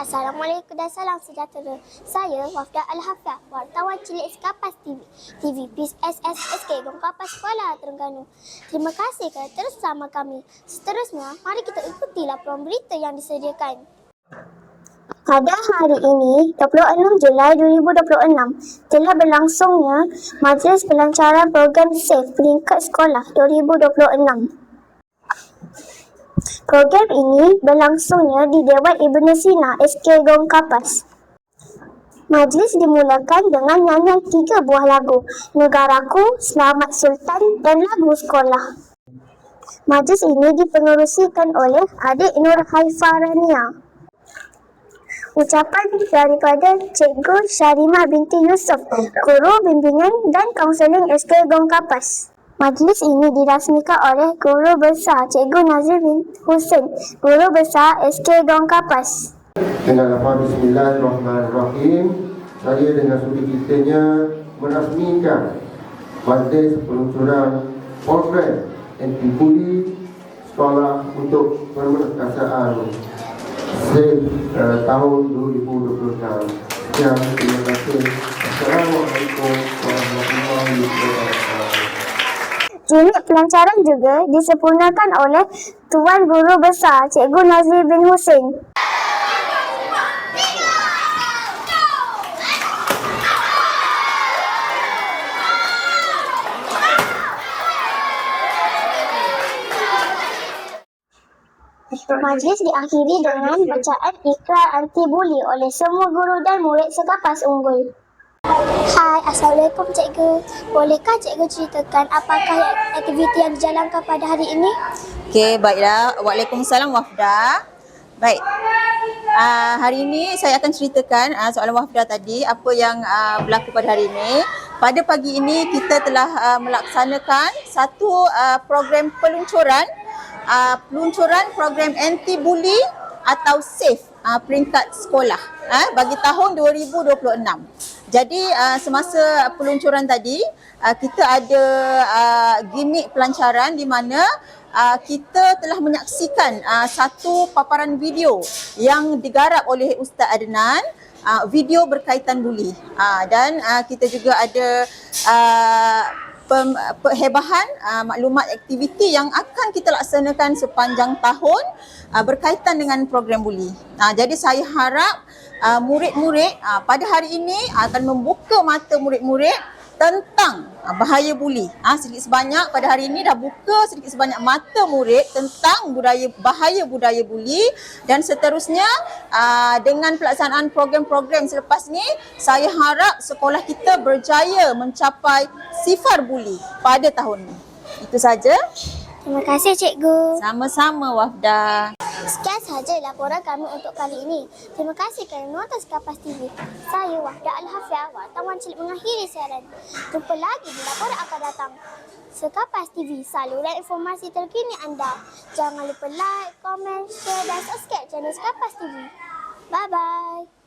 Assalamualaikum dan salam sejahtera. Saya Wafda Al-Hafiyah, wartawan cilik Kapas TV PSSSK Gong Kapas Kuala Terengganu. Terima kasih kerana terus bersama kami. Seterusnya, mari kita ikuti laporan berita yang disediakan. Pada hari ini, 26 Julai 2026, telah berlangsungnya Majlis Pelancaran Program SAFE Peringkat Sekolah 2026. Program ini berlangsungnya di Dewan Ibnu Sina SK Gong Kapas. Majlis dimulakan dengan nyanyian 3 buah lagu, Negaraku, Selamat Sultan dan lagu sekolah. Majlis ini dipengerusikan oleh adik Nur Haifa Rania. Ucapan daripada Cikgu Syarimah binti Yusof, Guru Bimbingan dan Kaunseling SK Gong Kapas. Majlis ini dirasmikan oleh Guru Besar Cikgu Nazir bin Hussein, Guru Besar SK Gong Kapas. Dengan nama Bismillahirrahmanirrahim, saya dengan sudi kitanya merasmikan Majlis Peluncuran Program Anti-Bully Sekolah untuk Pemerkasaan SAFE tahun 2026. Sekian, terima kasih. Assalamualaikum warahmatullahi wabarakatuh. Unit pelancaran juga disempurnakan oleh Tuan Guru Besar Cikgu Nazir bin Hussein. Majlis diakhiri dengan bacaan ikrar anti-buli oleh semua guru dan murid sekapas unggul. Hai, Assalamualaikum Cikgu. Bolehkah Cikgu ceritakan apakah aktiviti yang dijalankan pada hari ini? Okey, baiklah. Waalaikumsalam Wafda. Baik. Hari ini saya akan ceritakan soalan Wafda tadi, apa yang berlaku pada hari ini. Pada pagi ini kita telah melaksanakan satu program peluncuran program anti-bully atau SAFE peringkat sekolah bagi tahun 2026. Jadi semasa peluncuran tadi kita ada gimmick pelancaran di mana kita telah menyaksikan satu paparan video yang digarap oleh Ustaz Adnan, video berkaitan buli, dan kita juga ada perhebahan maklumat aktiviti yang akan kita laksanakan sepanjang tahun berkaitan dengan program buli. Jadi saya harap murid-murid pada hari ini akan membuka mata murid-murid tentang bahaya buli. Sedikit sebanyak pada hari ini dah buka sedikit sebanyak mata murid tentang bahaya budaya buli, dan seterusnya dengan pelaksanaan program-program selepas ni saya harap sekolah kita berjaya mencapai sifar buli pada tahun ini. Itu saja. Terima kasih Cikgu. Sama-sama Wafda. Sekian sahaja laporan kami untuk kali ini. Terima kasih kerana menonton Kapas TV. Saya Wafda Al-Hafiyah, wartawan cilik mengakhiri siaran. Jumpa lagi di laporan akan datang. Kapas TV, saluran informasi terkini anda. Jangan lupa like, komen, share dan subscribe channel Kapas TV. Bye-bye.